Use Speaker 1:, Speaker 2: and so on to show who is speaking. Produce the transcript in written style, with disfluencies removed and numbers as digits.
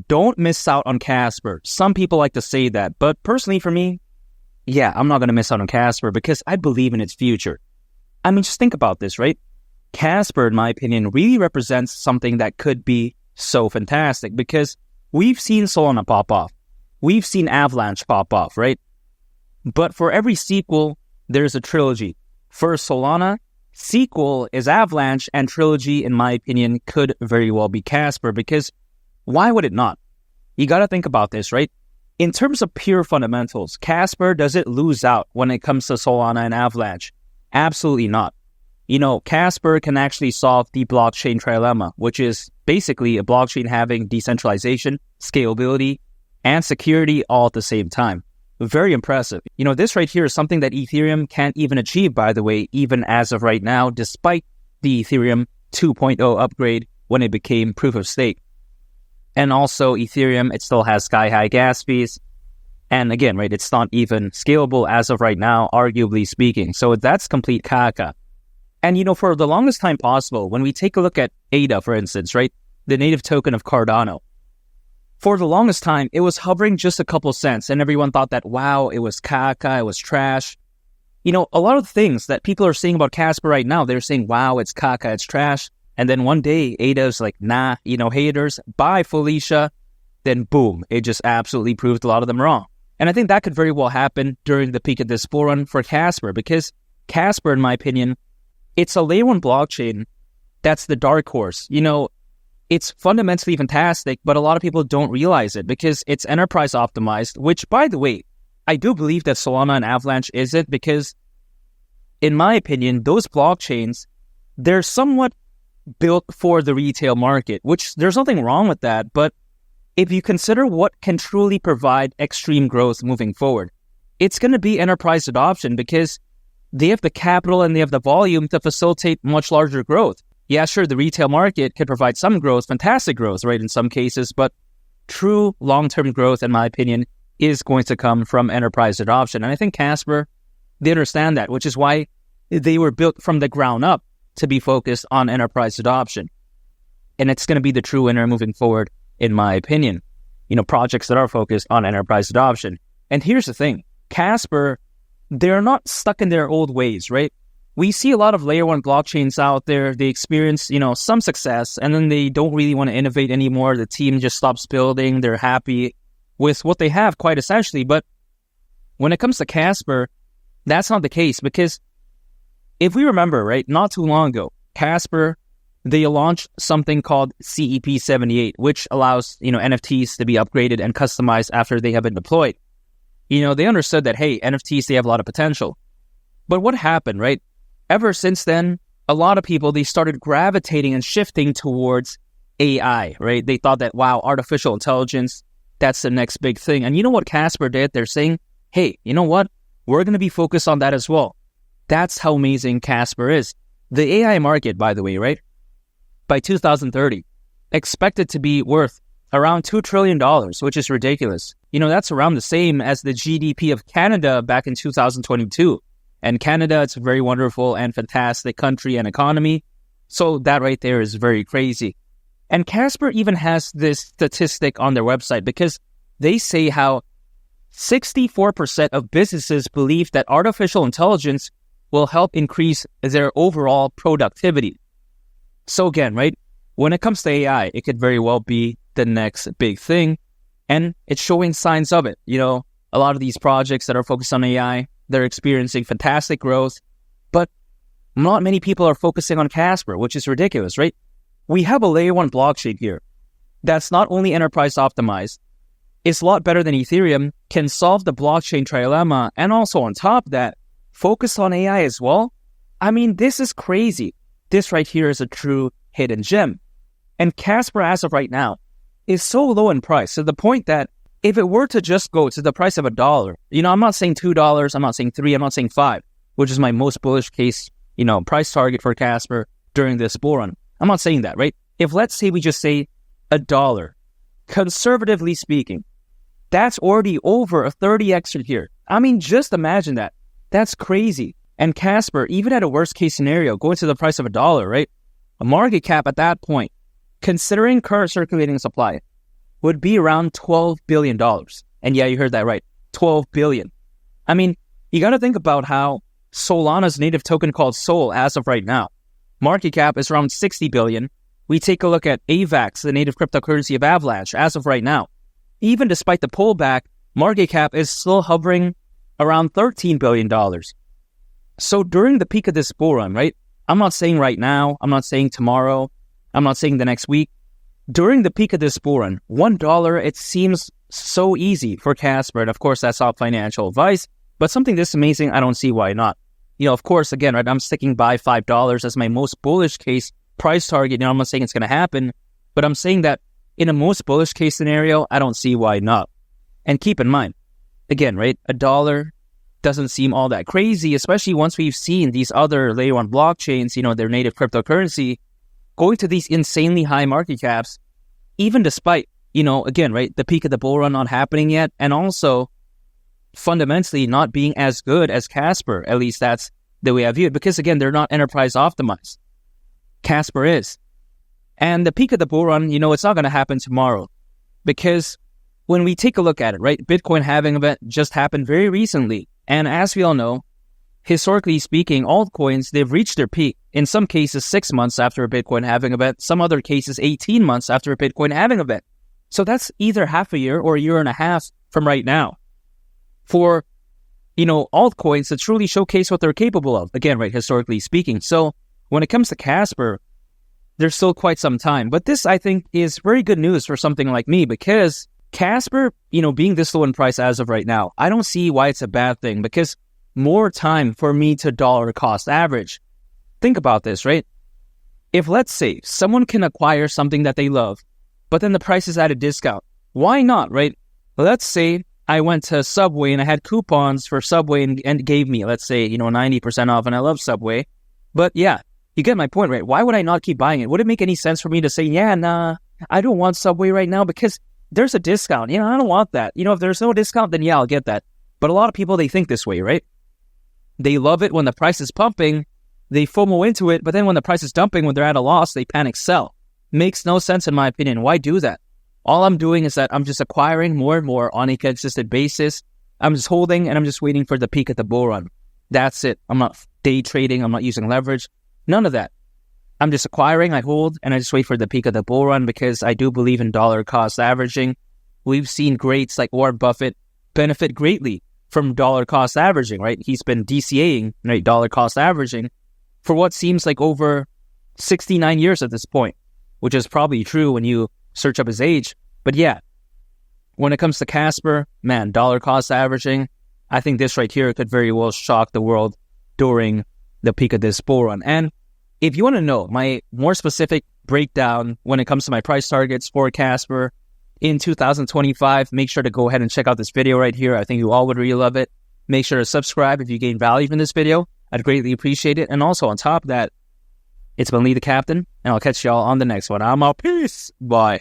Speaker 1: don't miss out on Casper. Some people like to say that, but personally for me, yeah, I'm not going to miss out on Casper because I believe in its future. I mean, just think about this, right? Casper, in my opinion, really represents something that could be so fantastic because we've seen Solana pop off. We've seen Avalanche pop off, right? But for every sequel, there's a trilogy. First Solana, sequel is Avalanche, and trilogy, in my opinion, could very well be Casper because why would it not? You got to think about this, right? In terms of pure fundamentals, Casper, does it lose out when it comes to Solana and Avalanche? Absolutely not. You know, Casper can actually solve the blockchain trilemma, which is basically a blockchain having decentralization, scalability, and security all at the same time. Very impressive. You know, this right here is something that Ethereum can't even achieve, by the way, even as of right now, despite the Ethereum 2.0 upgrade when it became proof of stake. And also Ethereum, it still has sky-high gas fees. And again, right, it's not even scalable as of right now, arguably speaking. So that's complete caca. And, you know, for the longest time possible, when we take a look at ADA, for instance, right, the native token of Cardano, for the longest time, it was hovering just a couple cents, and everyone thought that, wow, it was caca, it was trash. You know, a lot of things that people are saying about Casper right now, they're saying, wow, it's caca, it's trash. And then one day, ADA's like, nah, you know, haters, bye, Felicia. Then boom, it just absolutely proved a lot of them wrong. And I think that could very well happen during the peak of this bull run for Casper, because Casper, in my opinion, it's a layer 1 blockchain that's the dark horse. You know, it's fundamentally fantastic, but a lot of people don't realize it because it's enterprise optimized, which, by the way, I do believe that Solana and Avalanche isn't because, in my opinion, those blockchains, they're somewhat built for the retail market, which there's nothing wrong with that. But if you consider what can truly provide extreme growth moving forward, it's going to be enterprise adoption because they have the capital and they have the volume to facilitate much larger growth. Yeah, sure, the retail market could provide some growth, fantastic growth, right, in some cases, but true long-term growth, in my opinion, is going to come from enterprise adoption. And I think Casper, they understand that, which is why they were built from the ground up to be focused on enterprise adoption. And it's going to be the true winner moving forward, in my opinion. You know, projects that are focused on enterprise adoption. And here's the thing, Casper, they're not stuck in their old ways, right? We see a lot of layer 1 blockchains out there. They experience, you know, some success, and then they don't really want to innovate anymore. The team just stops building. They're happy with what they have, quite essentially. But when it comes to Casper, that's not the case, because if we remember, right, not too long ago, Casper, they launched something called CEP78, which allows, you know, NFTs to be upgraded and customized after they have been deployed. You know, they understood that, hey, NFTs, they have a lot of potential. But what happened, right? Ever since then, a lot of people, they started gravitating and shifting towards AI, right? They thought that, wow, artificial intelligence, that's the next big thing. And you know what Casper did? They're saying, hey, you know what? We're going to be focused on that as well. That's how amazing Casper is. The AI market, by the way, right? By 2030, expected to be worth around $2 trillion, which is ridiculous. You know, that's around the same as the GDP of Canada back in 2022. And Canada, it's a very wonderful and fantastic country and economy. So that right there is very crazy. And Casper even has this statistic on their website because they say how 64% of businesses believe that artificial intelligence will help increase their overall productivity. So again, right, when it comes to AI, it could very well be the next big thing. And it's showing signs of it. You know, a lot of these projects that are focused on AI, they're experiencing fantastic growth, but not many people are focusing on Casper, which is ridiculous, right? We have a layer 1 blockchain here that's not only enterprise optimized, it's a lot better than Ethereum, can solve the blockchain trilemma, and also on top of that, focus on AI as well. I mean, this is crazy. This right here is a true hidden gem. And Casper, as of right now, is so low in price to the point that if it were to just go to the price of $1, you know, I'm not saying $2, I'm not saying $3, I'm not saying $5, which is my most bullish case, you know, price target for Casper during this bull run. I'm not saying that, right? If let's say we just say $1, conservatively speaking, that's already over a 30x here. I mean, just imagine that. That's crazy. And Casper, even at a worst case scenario, going to the price of $1, right? A market cap at that point, considering current circulating supply, would be around $12 billion. And yeah, you heard that right. 12 billion. I mean, you got to think about how Solana's native token called Sol as of right now. Market cap is around 60 billion. We take a look at AVAX, the native cryptocurrency of Avalanche, as of right now. Even despite the pullback, market cap is still hovering around $13 billion. So during the peak of this bull run, right? I'm not saying right now, I'm not saying tomorrow, I'm not saying the next week. During the peak of this bull run, $1, it seems so easy for Casper. And of course, that's not financial advice, but something this amazing, I don't see why not. Of course, again, right, I'm sticking by $5 as my most bullish case price target. I'm not saying it's going to happen, but I'm saying that in a most bullish case scenario, I don't see why not. And keep in mind, again, right, $1 doesn't seem all that crazy, especially once we've seen these other layer one blockchains, their native cryptocurrency, going to these insanely high market caps, even despite, again, right, the peak of the bull run not happening yet, and also fundamentally not being as good as Casper. At least that's the way I view it, because again, they're not enterprise optimized. Casper is. And the peak of the bull run, it's not going to happen tomorrow, because when we take a look at it, right, Bitcoin halving event just happened very recently. And as we all know, historically speaking, altcoins, they've reached their peak. In some cases, 6 months after a Bitcoin halving event, some other cases, 18 months after a Bitcoin halving event. So that's either half a year or a year and a half from right now for, altcoins to truly showcase what they're capable of. Again, right, historically speaking. So when it comes to Casper, there's still quite some time. But this, I think, is very good news for something like me, because Casper, being this low in price as of right now, I don't see why it's a bad thing, because more time for me to dollar cost average. Think about this, right? If, let's say, someone can acquire something that they love, but then the price is at a discount, why not, right? Let's say I went to Subway and I had coupons for Subway and gave me, let's say, 90% off, and I love Subway. But yeah, you get my point, right? Why would I not keep buying it? Would it make any sense for me to say, yeah, nah, I don't want Subway right now because there's a discount. I don't want that. If there's no discount, then yeah, I'll get that. But a lot of people, they think this way, right? They love it when the price is pumping. They FOMO into it. But then when the price is dumping, when they're at a loss, they panic sell. Makes no sense in my opinion. Why do that? All I'm doing is that I'm just acquiring more and more on a consistent basis. I'm just holding and I'm just waiting for the peak of the bull run. That's it. I'm not day trading. I'm not using leverage. None of that. I'm just acquiring, I hold, and I just wait for the peak of the bull run, because I do believe in dollar cost averaging. We've seen greats like Warren Buffett benefit greatly from dollar cost averaging, right? He's been DCAing, right, dollar cost averaging for what seems like over 69 years at this point, which is probably true when you search up his age. But yeah, when it comes to Casper, man, dollar cost averaging, I think this right here could very well shock the world during the peak of this bull run. And if you want to know my more specific breakdown when it comes to my price targets for Casper in 2025, make sure to go ahead and check out this video right here. I think you all would really love it. Make sure to subscribe if you gain value from this video. I'd greatly appreciate it. And also on top of that, it's been Lee the Captain, and I'll catch y'all on the next one. I'm out. Peace. Bye.